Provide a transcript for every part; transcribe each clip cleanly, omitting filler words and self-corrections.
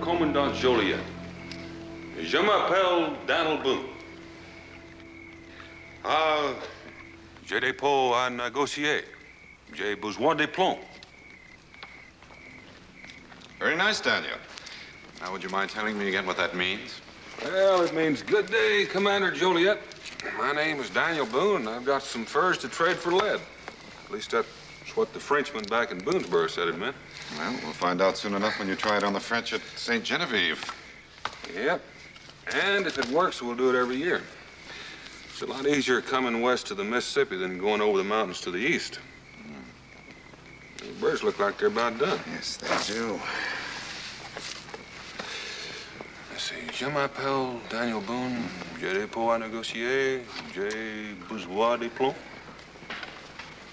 Commandant Joliet. Je m'appelle Daniel Boone. J'ai des pots à négocier. J'ai besoin de plomb. Very nice, Daniel. Now, would you mind telling me again what that means? Well, it means good day, Commander Joliet. My name is Daniel Boone, and I've got some furs to trade for lead. At least that's what the Frenchman back in Boonesboro said it meant. Well, we'll find out soon enough when you try it on the French at St. Genevieve. Yep. And if it works, we'll do it every year. It's a lot easier coming west to the Mississippi than going over the mountains to the east. The birds look like they're about done. Yes, they do. Let's see. Je m'appelle Daniel Boone. J'ai des pots à négocier. J'ai besoin de plomb.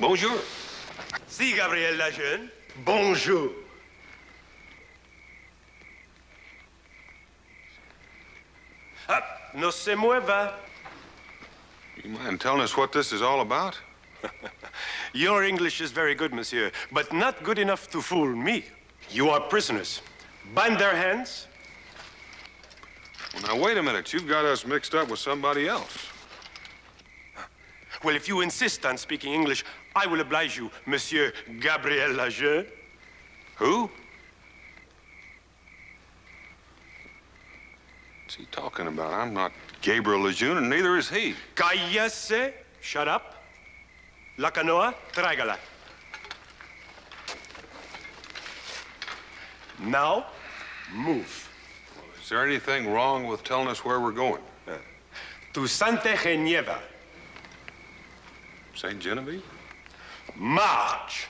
Bonjour. Si, Gabriel la jeune. Bonjour. Ah, no se mueva. You mind telling us what this is all about? Your English is very good, monsieur, but not good enough to fool me. You are prisoners. Bind their hands. Well, now, wait a minute. You've got us mixed up with somebody else. Well, if you insist on speaking English, I will oblige you, Monsieur Gabriel Lejeune. Who? What's he talking about? I'm not Gabriel Lejeune, and neither is he. Cállese. Shut up. La canoa, tráigala. Now, move. Is there anything wrong with telling us where we're going? To Santa Geneva. St. Genevieve? March.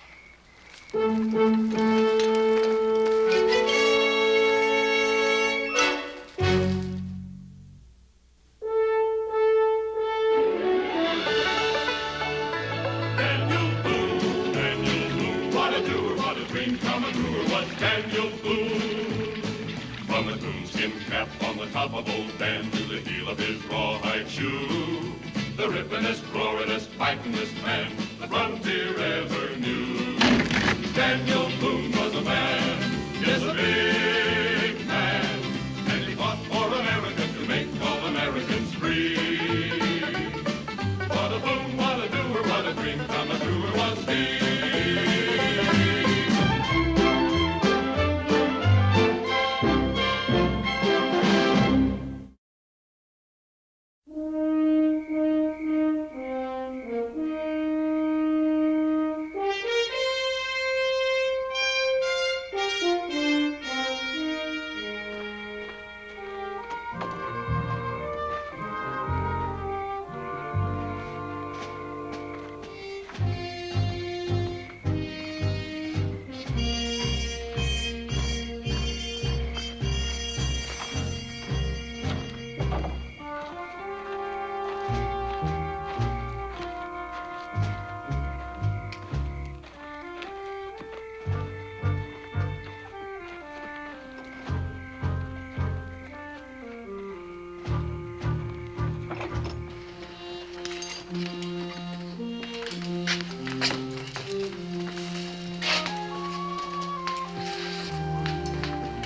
Top of old Dan to the heel of his rawhide shoe. The rippin'est, roaring'est, fightin'est man the frontier ever knew. Daniel Boone was a man, yes, a big man, and he fought for America to make all Americans free. What a Boone, what a doer, what a dream come a truer was he.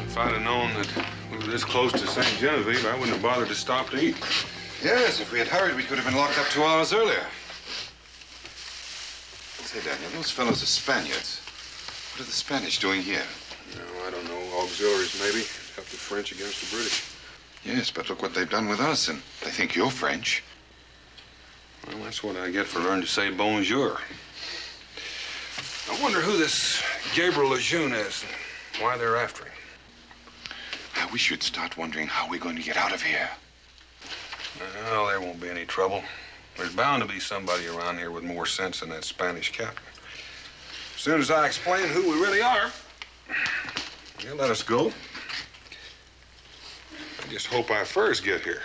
If I'd have known that we were this close to St. Genevieve, I wouldn't have bothered to stop to eat. Yes, if we had hurried, we could have been locked up 2 hours earlier. Say, Daniel, those fellows are Spaniards. What are the Spanish doing here? No, I don't know. Auxiliaries, maybe. Help the French against the British. Yes, but look what they've done with us, and they think you're French. Well, that's what I get for learning to say bonjour. I wonder who this Gabriel Lejeune is and why they're after him. We should start wondering how we're going to get out of here. Well, there won't be any trouble. There's bound to be somebody around here with more sense than that Spanish captain. As soon as I explain who we really are, they'll let us go. I just hope I first get here.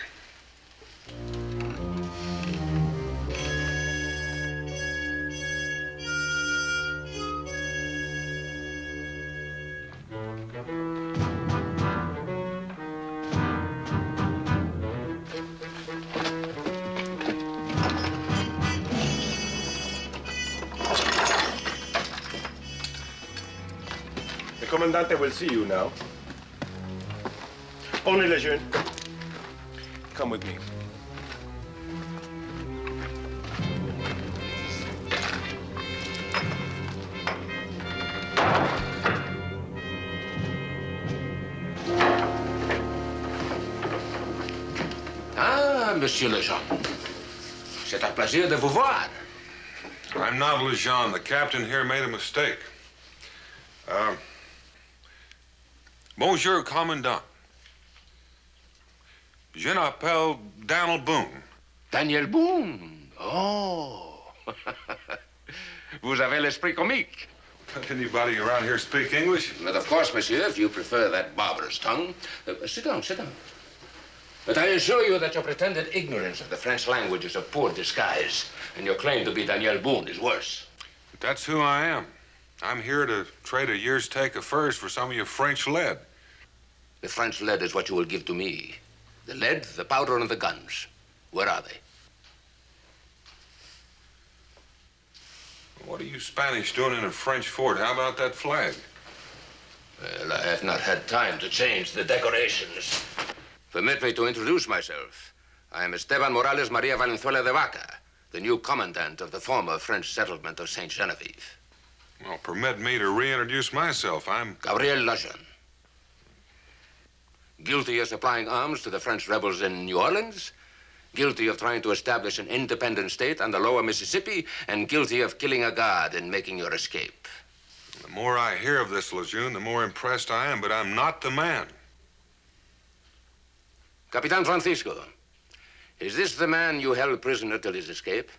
The Commandante will see you now. Only Lejeune. Come with me. Ah, Monsieur Lejeune. C'est un plaisir de vous voir. I'm not Lejeune. The captain here made a mistake. Bonjour, Commandant. Je m'appelle Daniel Boone. Daniel Boone. Oh. Vous avez l'esprit comique. Does anybody around here speak English? But of course, monsieur, if you prefer that barbarous tongue. Sit down, sit down. But I assure you that your pretended ignorance of the French language is a poor disguise, and your claim to be Daniel Boone is worse. But that's who I am. I'm here to trade a year's take of furs for some of your French lead. The French lead is what you will give to me. The lead, the powder, and the guns. Where are they? What are you Spanish doing in a French fort? How about that flag? Well, I have not had time to change the decorations. Permit me to introduce myself. I am Esteban Morales Maria Valenzuela de Vaca, the new commandant of the former French settlement of Saint Genevieve. Well, permit me to reintroduce myself. I'm Gabriel Lejeune. Guilty of supplying arms to the French rebels in New Orleans, guilty of trying to establish an independent state on the lower Mississippi, and guilty of killing a guard and making your escape. The more I hear of this, Lejeune, the more impressed I am, but I'm not the man. Capitan Francisco, is this the man you held prisoner till his escape?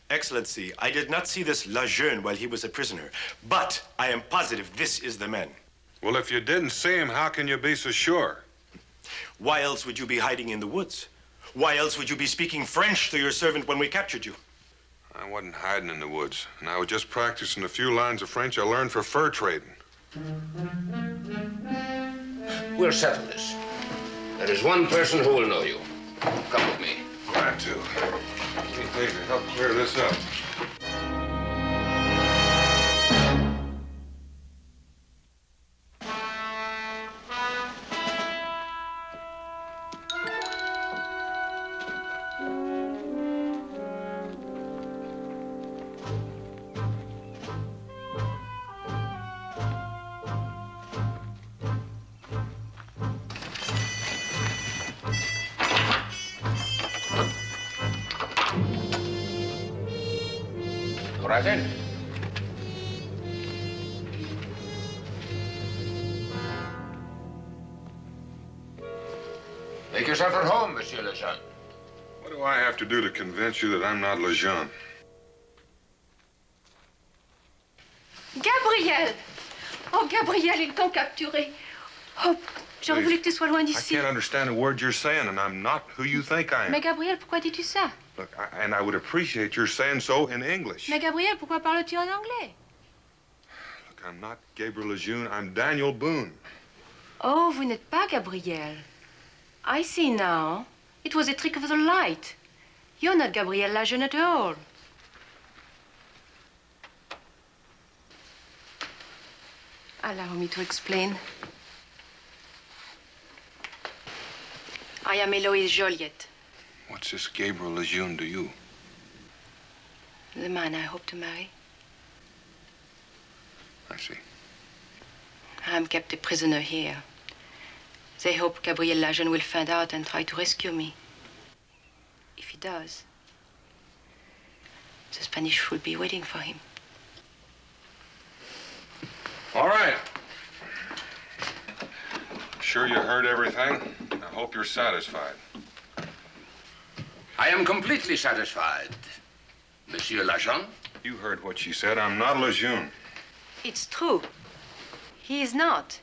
Excellency, I did not see this Lejeune while he was a prisoner, but I am positive this is the man. Well, if you didn't see him, how can you be so sure? Why else would you be hiding in the woods? Why else would you be speaking French to your servant when we captured you? I wasn't hiding in the woods, and I was just practicing a few lines of French I learned for fur trading. We'll settle this. There is one person who will know you. Come with me. Glad to. Anything to help clear this up. Right in. Make yourself at home, Monsieur Lejeune. What do I have to do to convince you that I'm not Lejeune? Gabriel! Oh, Gabriel, ils t'ont capturé. Oh, j'aurais voulu que tu sois loin I d'ici. can't understand a word you're saying, and I'm not who you think I am. Mais Gabriel, pourquoi dis-tu ça? Look, and I would appreciate your saying so in English. Mais Gabriel, pourquoi parles-tu en anglais? Look, I'm not Gabriel Lejeune. I'm Daniel Boone. Oh, vous n'êtes pas Gabriel. I see now. It was a trick of the light. You're not Gabriel Lejeune at all. Allow me to explain. I am Eloise Joliet, What's this Gabriel Lejeune to you? the man I hope to marry. I see. I'm kept a prisoner here. They hope Gabriel Lejeune will find out and try to rescue me. If he does, the Spanish will be waiting for him. All right. Sure you heard everything? I hope you're satisfied. I am completely satisfied. Monsieur Lejeune? You heard what she said. I'm not Lejeune. It's true. He is not.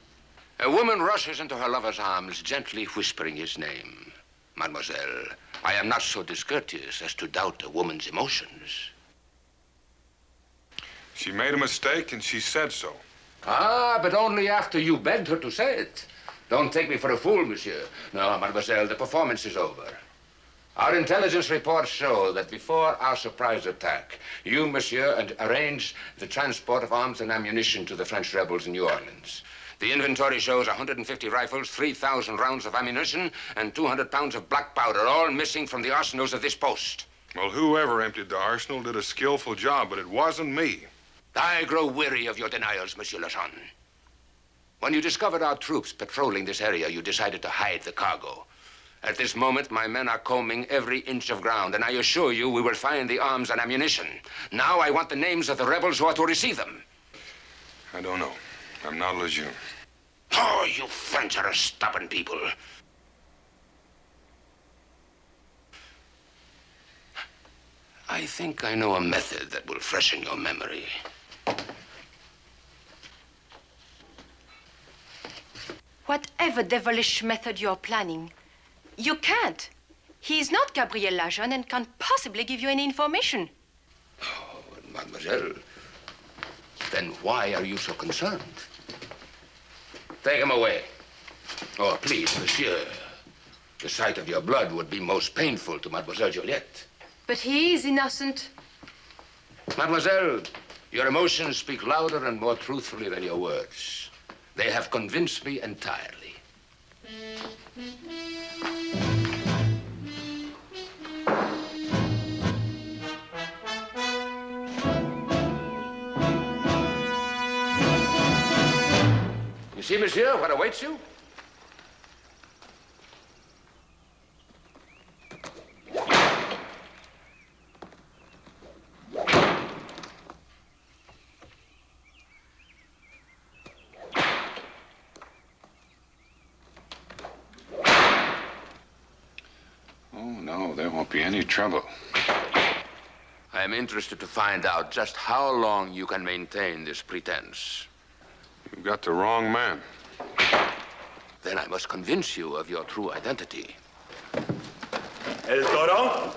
A woman rushes into her lover's arms, gently whispering his name. Mademoiselle, I am not so discourteous as to doubt a woman's emotions. She made a mistake, and she said so. Ah, but only after you begged her to say it. Don't take me for a fool, monsieur. No, mademoiselle, the performance is over. Our intelligence reports show that before our surprise attack, you, monsieur, arranged the transport of arms and ammunition to the French rebels in New Orleans. The inventory shows 150 rifles, 3,000 rounds of ammunition, and 200 pounds of black powder, all missing from the arsenals of this post. Well, whoever emptied the arsenal did a skillful job, but it wasn't me. I grow weary of your denials, Monsieur Lejeune. When you discovered our troops patrolling this area, you decided to hide the cargo. At this moment, my men are combing every inch of ground, and I assure you we will find the arms and ammunition. Now I want the names of the rebels who are to receive them. I don't know. I'm not Lejeune. Oh, you French are a stubborn people. I think I know a method that will freshen your memory. Whatever devilish method you're planning, you can't. He is not Gabriel Lejeune and can't possibly give you any information. Oh, mademoiselle, then why are you so concerned? Take him away. Oh, please, monsieur. The sight of your blood would be most painful to Mademoiselle Juliette. But he is innocent. Mademoiselle, your emotions speak louder and more truthfully than your words. They have convinced me entirely. You see, monsieur, what awaits you? No, there won't be any trouble. I am interested to find out just how long you can maintain this pretense. You've got the wrong man. Then I must convince you of your true identity. El Toro?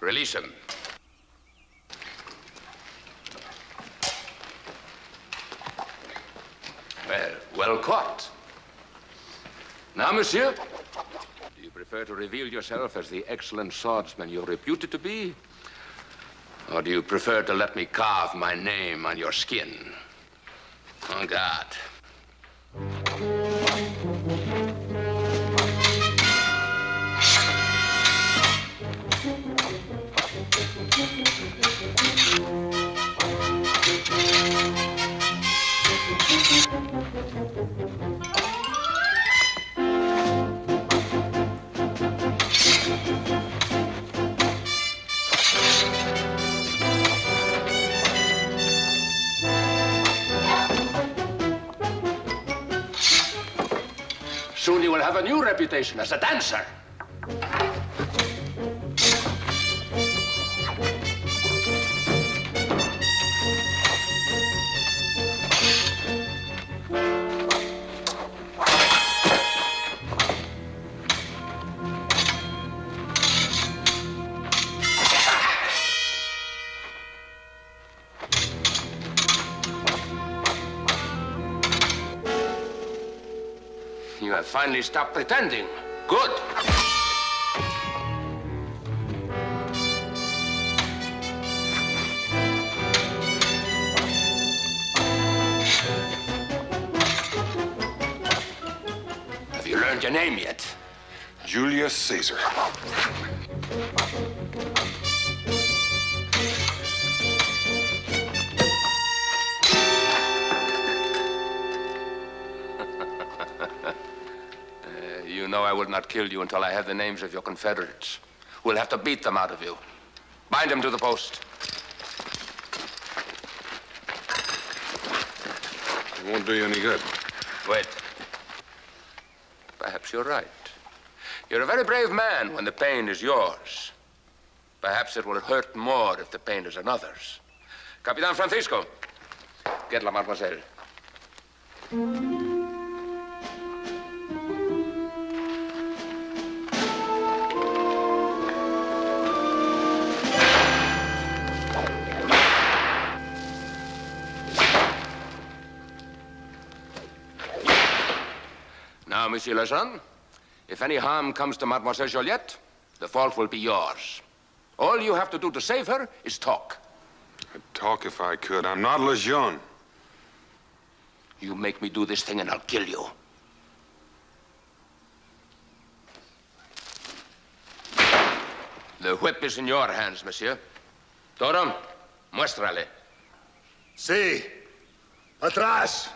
Release him. Well caught. Now, monsieur, do you prefer to reveal yourself as the excellent swordsman you're reputed to be? Or do you prefer to let me carve my name on your skin? En garde. Soon you will have a new reputation as a dancer. You have finally stopped pretending. Good. Have you learned your name yet? Julius Caesar. You know I will not kill you until I have the names of your Confederates. We'll have to beat them out of you. Bind them to the post. It won't do you any good. Wait. Perhaps you're right. You're a very brave man when the pain is yours. Perhaps it will hurt more if the pain is another's. Capitan Francisco, get la mademoiselle. Now, Monsieur Lejeune, if any harm comes to Mademoiselle Joliette, the fault will be yours. All you have to do to save her is talk. I'd talk if I could. I'm not Lejeune. You make me do this thing and I'll kill you. The whip is in your hands, monsieur. Toro, muéstrale. Sí. Atrás.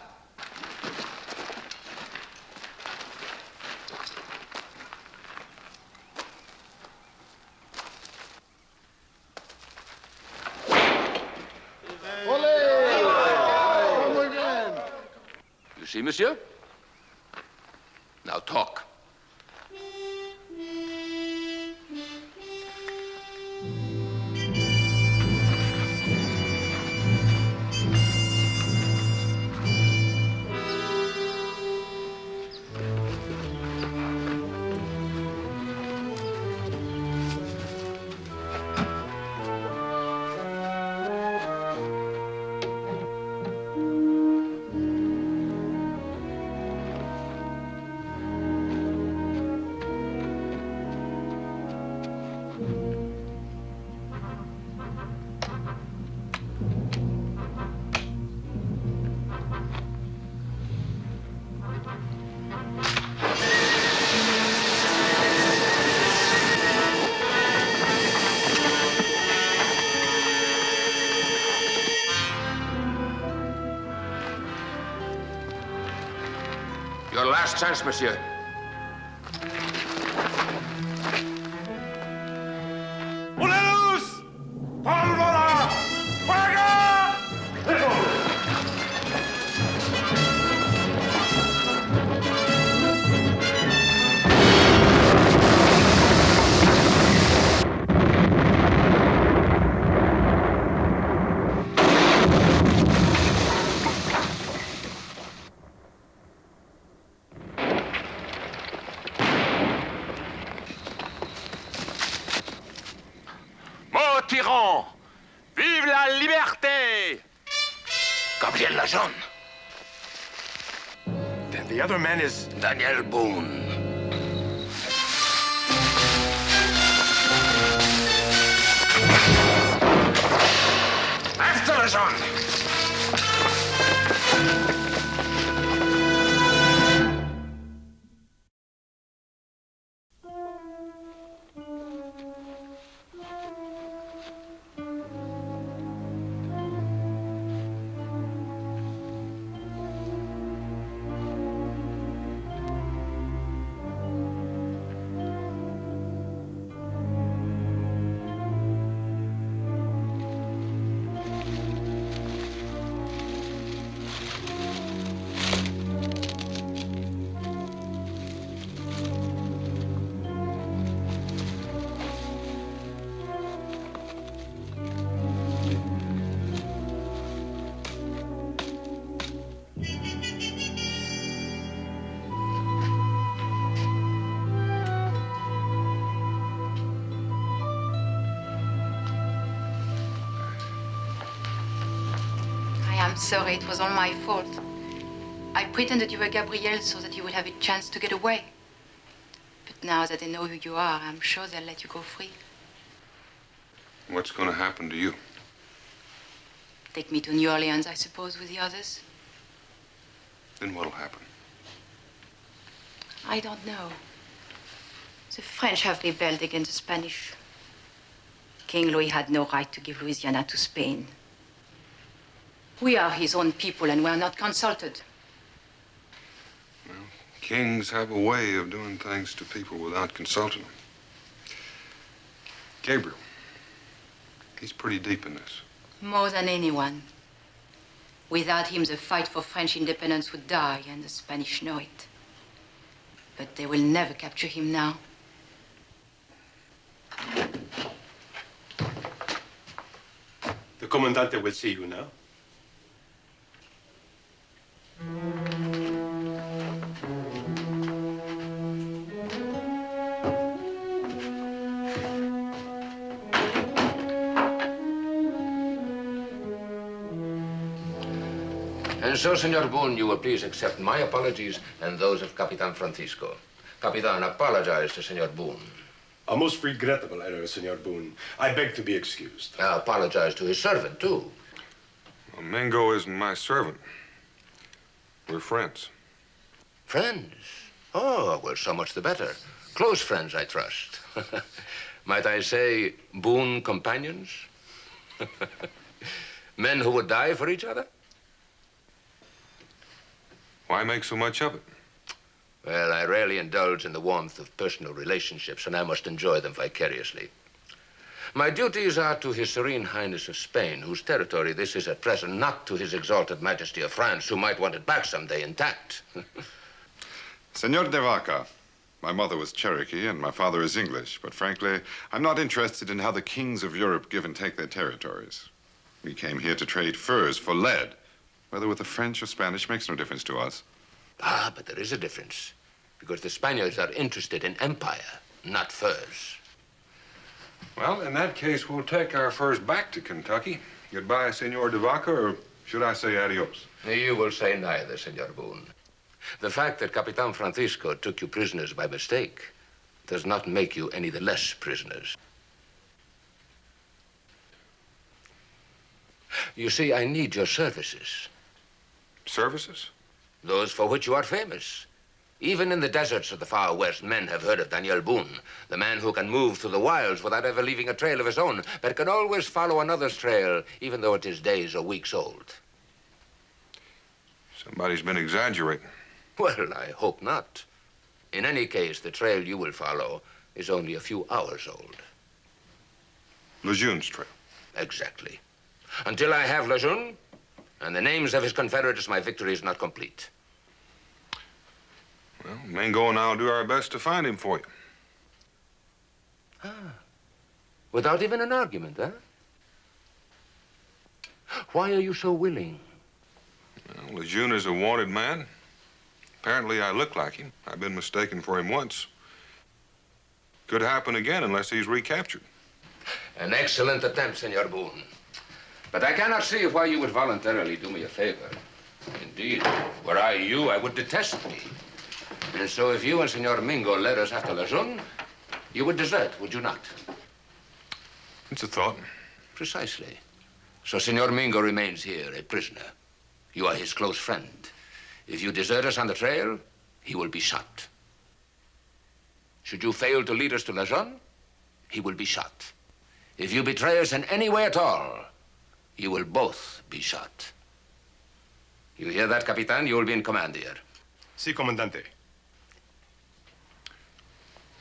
You see, monsieur? Now talk. Your last chance, monsieur. Tyran! Vive la liberté! Gabriel Lejeune. Then the other man is... Daniel Boone. After Lejeune! I'm sorry, it was all my fault. I pretended you were Gabrielle so that you would have a chance to get away. But now that they know who you are, I'm sure they'll let you go free. What's going to happen to you? Take me to New Orleans, I suppose, with the others. Then what'll happen? I don't know. The French have rebelled against the Spanish. King Louis had no right to give Louisiana to Spain. We are his own people, and we are not consulted. Well, kings have a way of doing things to people without consulting them. Gabriel, he's pretty deep in this. More than anyone. Without him, the fight for French independence would die, and the Spanish know it. But they will never capture him now. The Commandante will see you now. And so, Senor Boone, you will please accept my apologies and those of Capitan Francisco. Capitan, apologize to Senor Boone. A most regrettable error, Senor Boone. I beg to be excused. I apologize to his servant, too. Well, Mingo isn't my servant. We're friends. Friends? Oh, well, so much the better. Close friends, I trust. Might I say, boon companions? Men who would die for each other? Why make so much of it? Well, I rarely indulge in the warmth of personal relationships, and I must enjoy them vicariously. My duties are to His Serene Highness of Spain, whose territory this is at present, not to His Exalted Majesty of France, who might want it back someday intact. Senor de Vaca, my mother was Cherokee and my father is English, but frankly, I'm not interested in how the kings of Europe give and take their territories. We came here to trade furs for lead. Whether with the French or Spanish makes no difference to us. Ah, but there is a difference, because the Spaniards are interested in empire, not furs. Well, in that case, we'll take our furs back to Kentucky. Goodbye, Senor de Vaca, or should I say adios? You will say neither, Senor Boone. The fact that Capitan Francisco took you prisoners by mistake does not make you any the less prisoners. You see, I need your services. Services? Those for which you are famous. Even in the deserts of the far west, men have heard of Daniel Boone, the man who can move through the wilds without ever leaving a trail of his own, but can always follow another's trail, even though it is days or weeks old. Somebody's been exaggerating. Well, I hope not. In any case, the trail you will follow is only a few hours old. Lejeune's trail. Exactly. Until I have Lejeune and the names of his confederates, my victory is not complete. Well, Mingo and I'll do our best to find him for you. Ah. Without even an argument, huh? Why are you so willing? Well, Lejeune is a wanted man. Apparently, I look like him. I've been mistaken for him once. Could happen again unless he's recaptured. An excellent attempt, Senor Boone. But I cannot see why you would voluntarily do me a favor. Indeed, were I you, I would detest me. And so if you and Senor Mingo led us after Lejeune, you would desert, would you not? It's a thought. Precisely. So Senor Mingo remains here, a prisoner. You are his close friend. If you desert us on the trail, he will be shot. Should you fail to lead us to Lejeune, he will be shot. If you betray us in any way at all, you will both be shot. You hear that, Capitan? You will be in command here. Si, Comandante.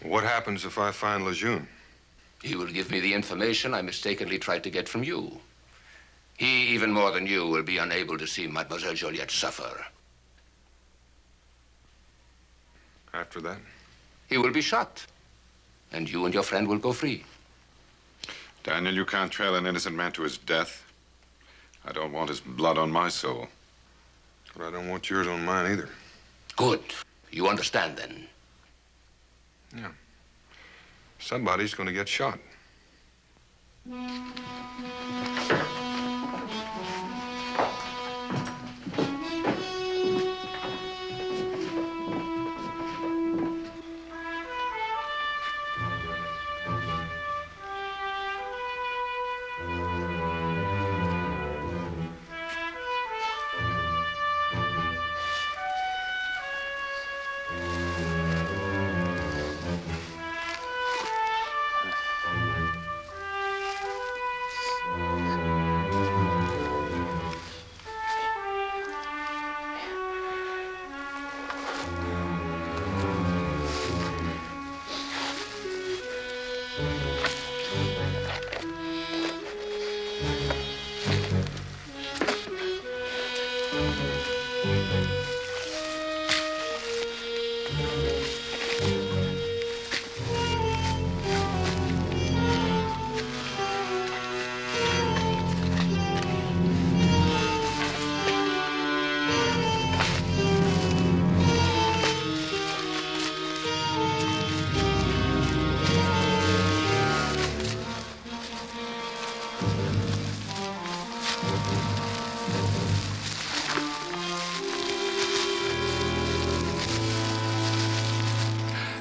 What happens if I find Lejeune? He will give me the information I mistakenly tried to get from you. He, even more than you, will be unable to see Mademoiselle Joliette suffer. After that? He will be shot, and you and your friend will go free. Daniel, you can't trail an innocent man to his death. I don't want his blood on my soul. But I don't want yours on mine either. Good. You understand, then? Yeah. Somebody's going to get shot.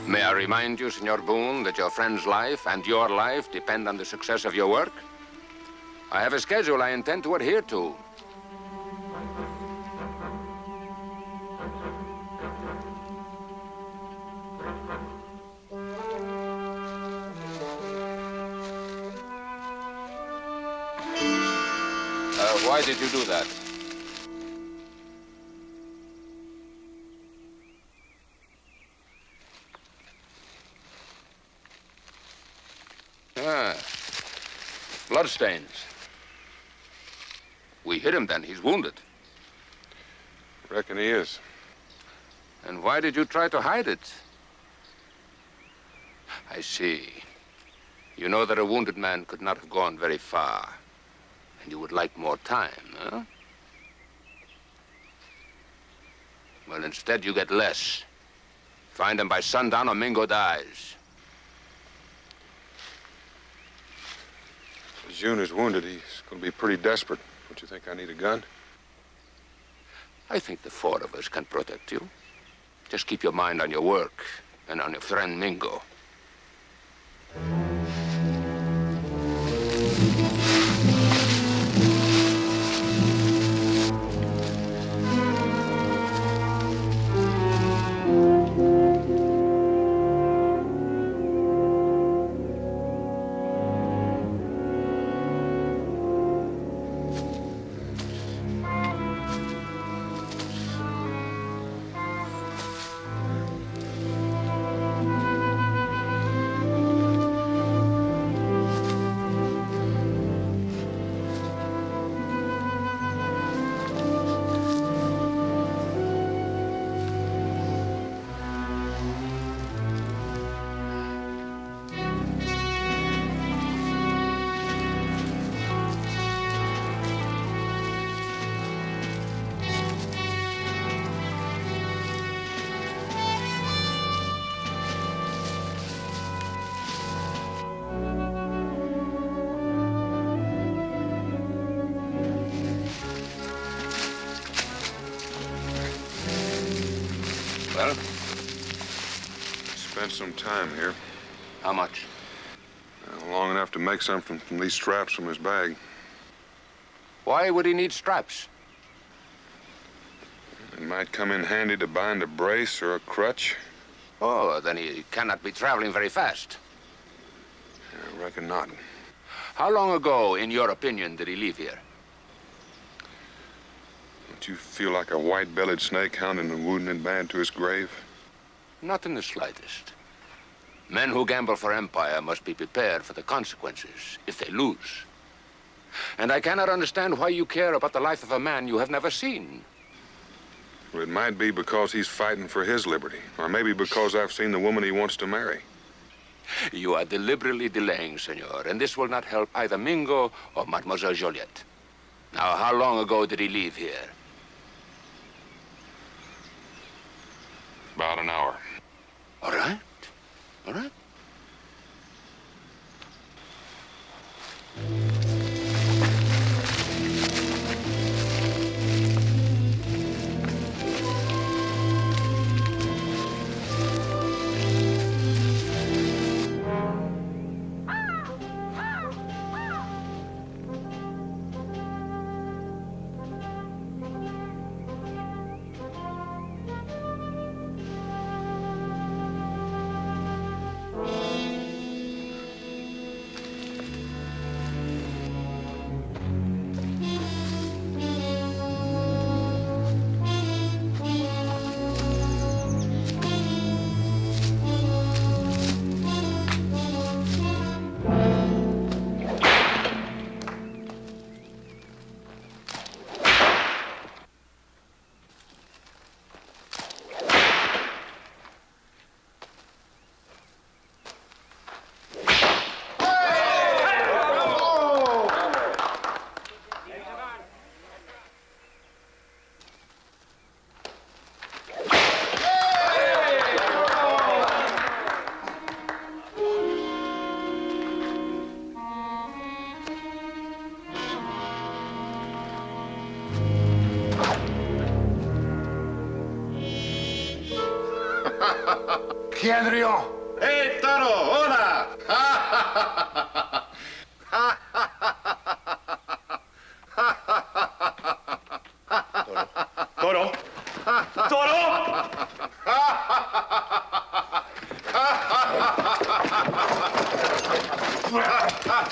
May I remind you, Senor Boone, that your friend's life and your life depend on the success of your work? I have a schedule I intend to adhere to. Why did you do that? Bloodstains. We hit him then. He's wounded. Reckon he is. And why did you try to hide it? I see. You know that a wounded man could not have gone very far. And you would like more time, huh? Well, instead you get less. Find him by sundown or Mingo dies. If June is wounded, he's going to be pretty desperate. Don't you think I need a gun? I think the four of us can protect you. Just keep your mind on your work and on your friend Mingo. Well? Spent some time here. How much? Long enough to make something from these straps from his bag. Why would he need straps? It might come in handy to bind a brace or a crutch. Oh, then he cannot be traveling very fast. I reckon not. How long ago, in your opinion, did he leave here? Don't you feel like a white-bellied snake hounding a wounded man to his grave? Not in the slightest. Men who gamble for empire must be prepared for the consequences if they lose. And I cannot understand why you care about the life of a man you have never seen. Well, it might be because he's fighting for his liberty, or maybe because I've seen the woman he wants to marry. You are deliberately delaying, senor, and this will not help either Mingo or Mademoiselle Joliette. Now, how long ago did he leave here? About an hour. All right. All right. ¿Quién rió? Hey, Toro, hola! Toro! Toro!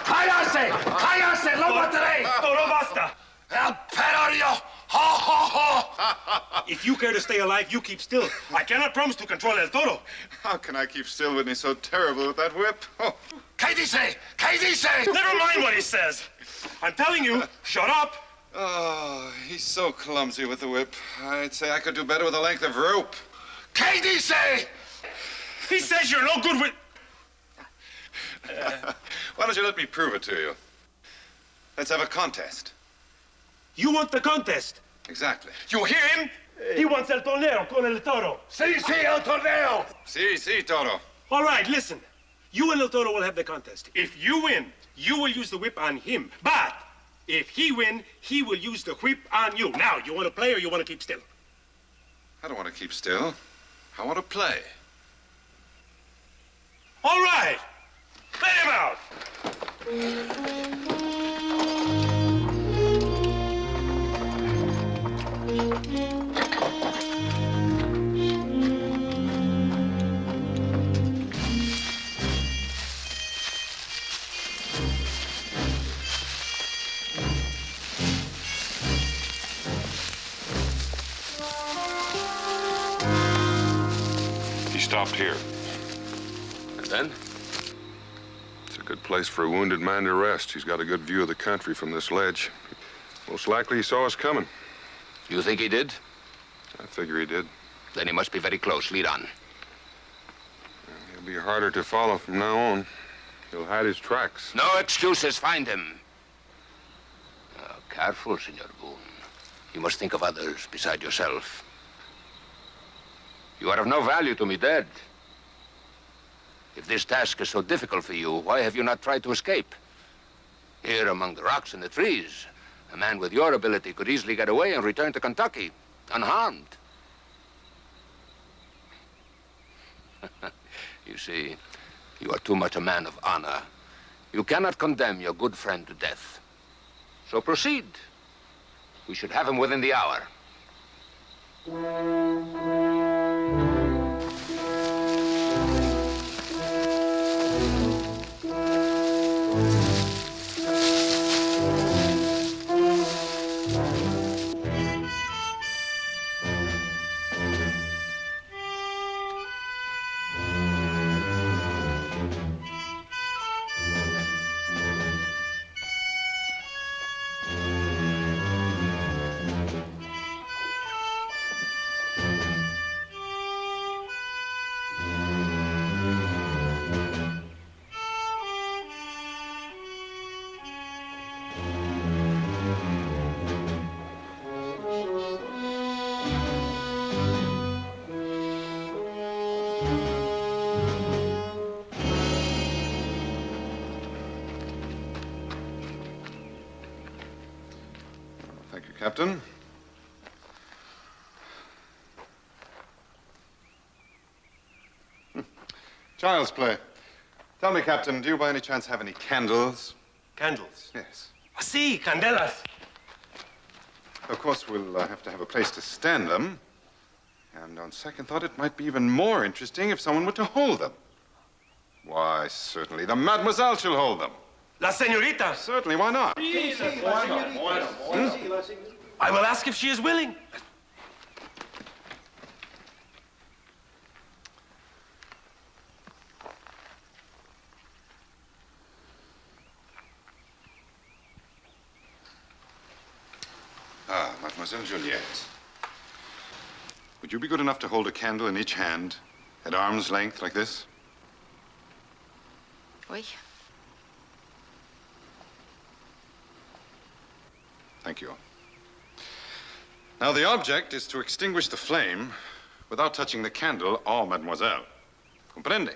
¡Cállase! ¡Cállase! ¡Lo mataré! Toro, basta! ¡El perorio! ¡Ho, ho, ho! If you care to stay alive, you keep still. I cannot promise to control El Toro. How can I keep still when he's so terrible with that whip? Oh. ¿Qué dice? ¿Qué dice? Never mind what he says. I'm telling you, shut up. Oh, he's so clumsy with the whip. I'd say I could do better with a length of rope. ¿Qué dice? He says you're no good with... Why don't you let me prove it to you? Let's have a contest. You want the contest. Exactly. You hear him? He wants El Torneo con El Toro. Sí, sí, el torneo. Sí, Toro. All right, listen. You and El Toro will have the contest. If you win, you will use the whip on him. But if he win, he will use the whip on you. Now, you want to play or you want to keep still? I don't want to keep still. I want to play. All right. Let him out. He stopped here. And then? It's a good place for a wounded man to rest. He's got a good view of the country from this ledge. Most likely he saw us coming. You think he did? I figure he did. Then he must be very close. Lead on. He'll be harder to follow from now on. He'll hide his tracks. No excuses. Find him. Oh, careful, Senor Boone. You must think of others beside yourself. You are of no value to me dead. If this task is so difficult for you, why have you not tried to escape? Here among the rocks and the trees, a man with your ability could easily get away and return to Kentucky, unharmed. You see, you are too much a man of honor. You cannot condemn your good friend to death. So proceed. We should have him within the hour. Thank you, Captain. Child's play. Tell me, Captain, do you by any chance have any candles? Candles. Yes. Ah, sí, candelas. Of course, we'll have to have a place to stand them. And on second thought, it might be even more interesting if someone were to hold them. Why, certainly. The Mademoiselle shall hold them. La señorita. Certainly, why not? I will ask if she is willing. Ah, Mademoiselle Juliette. Would you be good enough to hold a candle in each hand, at arm's length, like this? Oui. Thank you. Now, the object is to extinguish the flame without touching the candle or Mademoiselle. Comprende?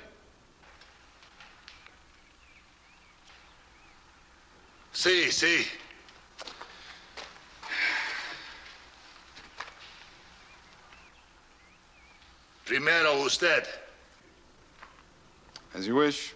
Sí, sí. Primero usted. As you wish.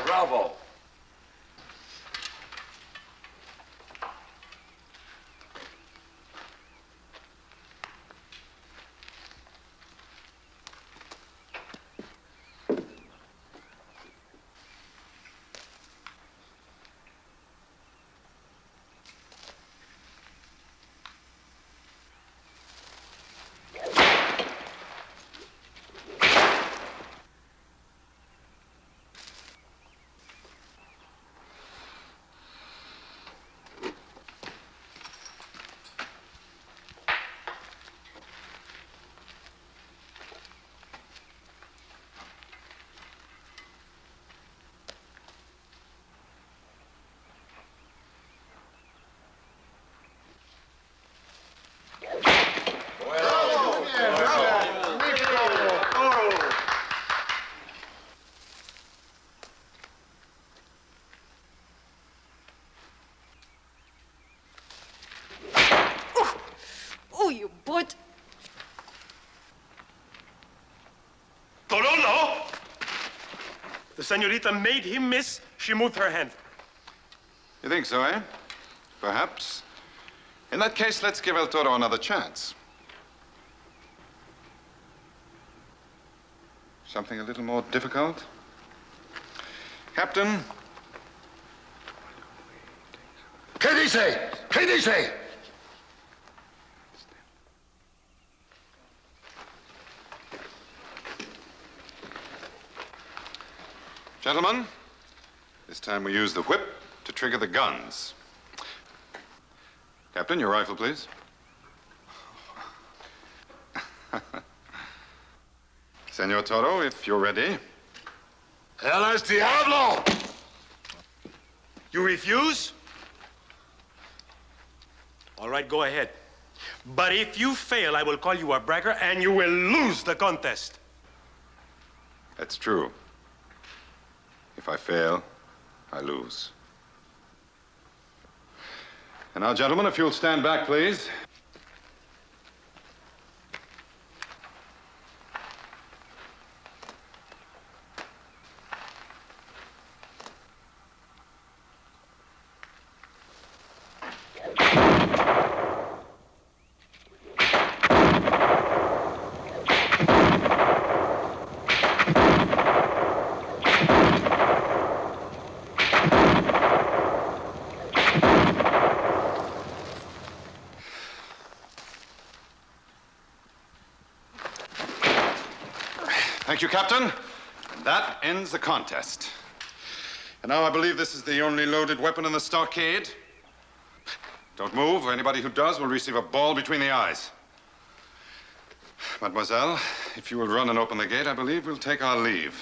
Bravo. Oh, you brute! Toro, no! The senorita made him miss. She moved her hand. You think so, eh? Perhaps. In that case, let's give El Toro another chance. Something a little more difficult? Captain? ¿Qué dice? ¿Qué dice? Gentlemen, this time we use the whip to trigger the guns. Captain, your rifle, please. Senor Toro, if you're ready. ¡El es diablo! You refuse? All right, go ahead. But if you fail, I will call you a bragger and you will lose the contest. That's true. If I fail, I lose. And now, gentlemen, if you'll stand back, please. Thank you, Captain. That ends the contest. And now I believe this is the only loaded weapon in the stockade. Don't move, or anybody who does will receive a ball between the eyes. Mademoiselle, if you will run and open the gate, I believe we'll take our leave.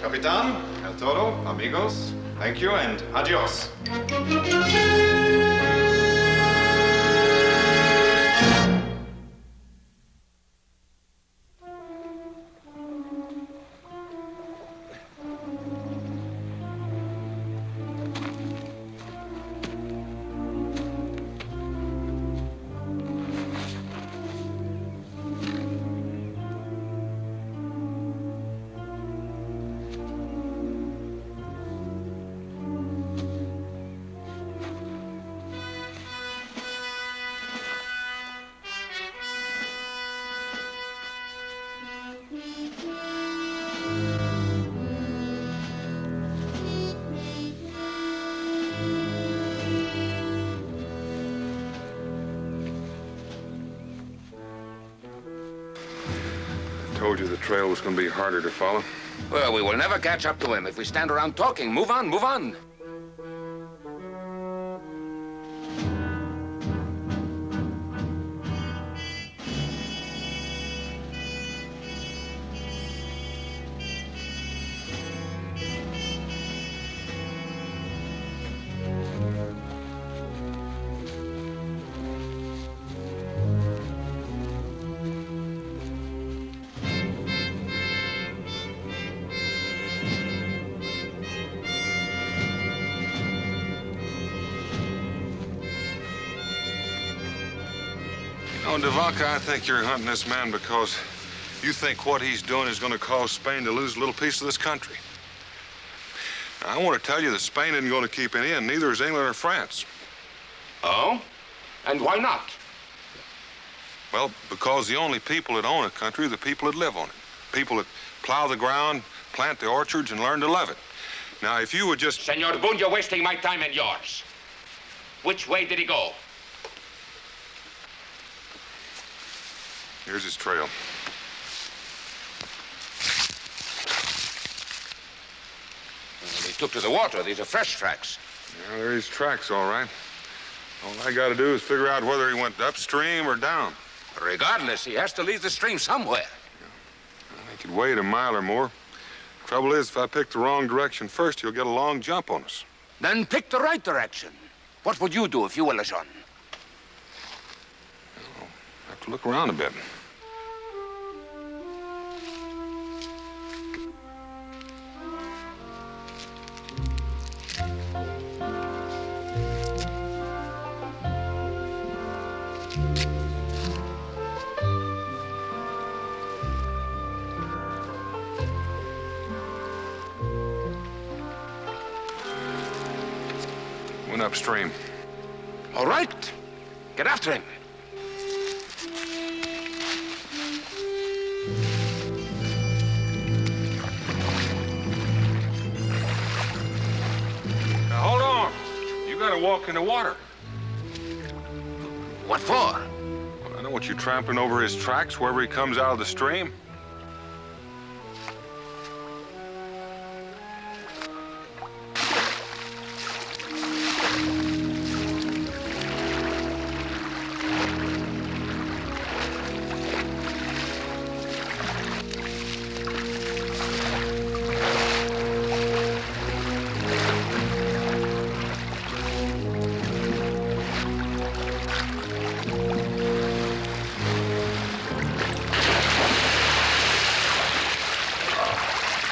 Capitan, El Toro, amigos, thank you and adios. told you the trail was going to be harder to follow? Well, we will never catch up to him if we stand around talking. Move on, move on. You know, Devaca, I think you're hunting this man because you think what he's doing is going to cause Spain to lose a little piece of this country. Now, I want to tell you that Spain isn't going to keep any in, neither is England or France. Oh? And why not? Well, because the only people that own a country are the people that live on it. People that plow the ground, plant the orchards, and learn to love it. Now, if you would just... Senor Boone, you're wasting my time and yours. Which way did he go? Here's his trail. Well, he took to the water. These are fresh tracks. Yeah, there are his tracks, all right. All I got to do is figure out whether he went upstream or down. Regardless, he has to leave the stream somewhere. He could wait a mile or more. Trouble is, if I pick the wrong direction first, he'll get a long jump on us. Then pick the right direction. What would you do if you were Lejeune? Have to look around a bit. Went upstream. All right. Get after him. Now, hold on. You gotta walk in the water. What for? Well, I don't want you trampling over his tracks wherever he comes out of the stream.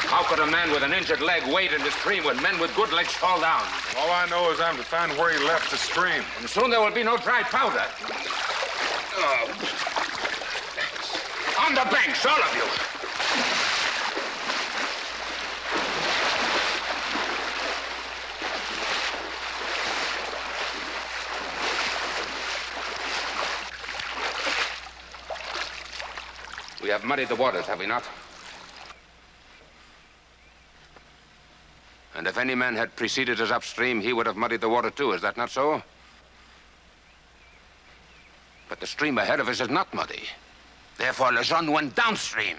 How could a man with an injured leg wade in the stream when men with good legs fall down? All I know is I'm to find where he left the stream. And soon there will be no dry powder. On the banks, all of you. We have muddied the waters, have we not? And if any man had preceded us upstream, he would have muddied the water too. Is that not so? But the stream ahead of us is not muddy. Therefore, Lejeune went downstream.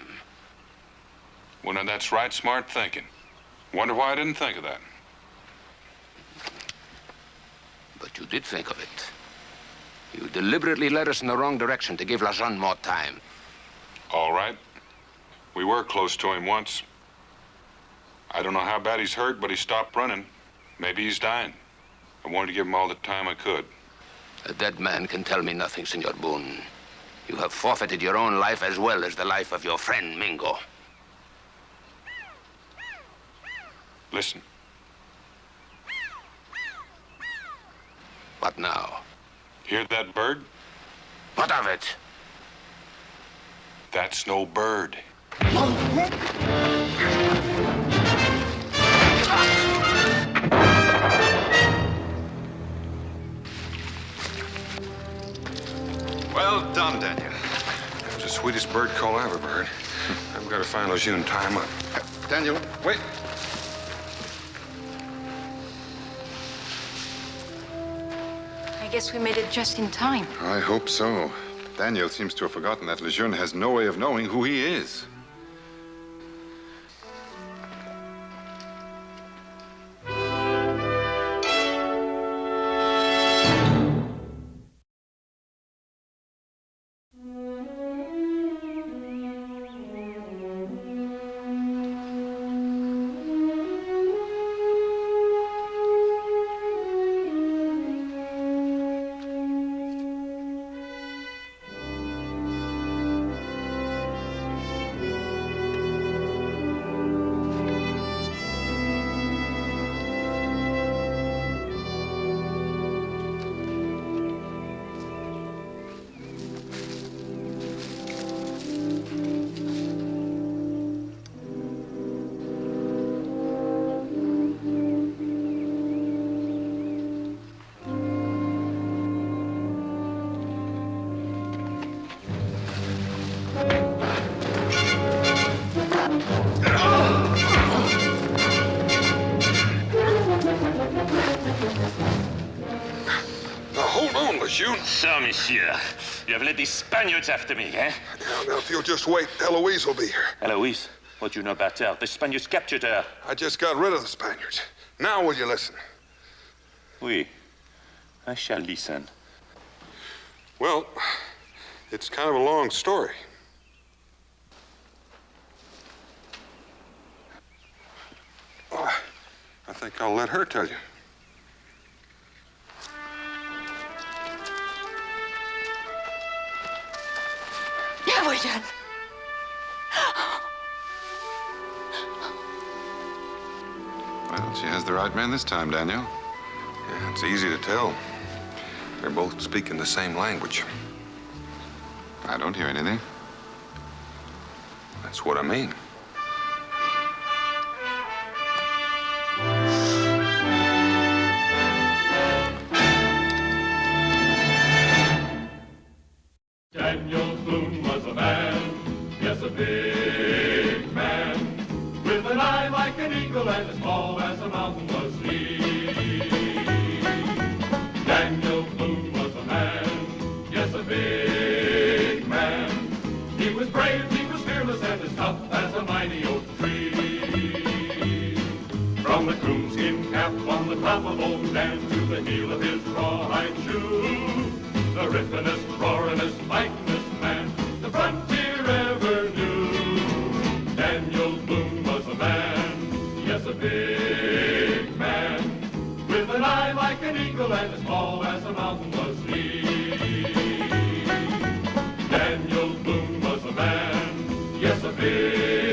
Well, now, that's right smart thinking. Wonder why I didn't think of that. But you did think of it. You deliberately led us in the wrong direction to give Lejeune more time. All right. We were close to him once. I don't know how bad he's hurt, but he stopped running. Maybe he's dying. I wanted to give him all the time I could. A dead man can tell me nothing, Senor Boone. You have forfeited your own life as well as the life of your friend, Mingo. Listen. What now? Hear that bird? What of it? That's no bird. Well done, Daniel. That was the sweetest bird call I've ever heard. I've got to find Lejeune and tie him up. Daniel, wait. I guess we made it just in time. I hope so. Daniel seems to have forgotten that Lejeune has no way of knowing who he is. Boone was shooting. So, monsieur, you have led these Spaniards after me, eh? Now, if you'll just wait, Eloise will be here. Eloise, what do you know about her? The Spaniards captured her. I just got rid of the Spaniards. Now will you listen? Oui, I shall listen. Well, it's kind of a long story. Oh, I think I'll let her tell you. Bien, William. Well, she has the right man this time, Daniel. Yeah, it's easy to tell. They're both speaking the same language. I don't hear anything. That's what I mean. Daniel Boone was a man, yes, a big man, with an eye like an eagle and as tall as a mountain was he. Daniel Boone was a man, yes, a big man. He was brave, he was fearless, and as tough as a mighty oak tree. From the coonskin cap on the top of old Dan to the heel of his rawhide shoe, the rippin'est, roarin'est, fightin'est man the frontier ever knew. Daniel Boone was a man, yes, a big man, with an eye like an eagle and as tall as a mountain was he. Daniel Boone was a man, yes, a big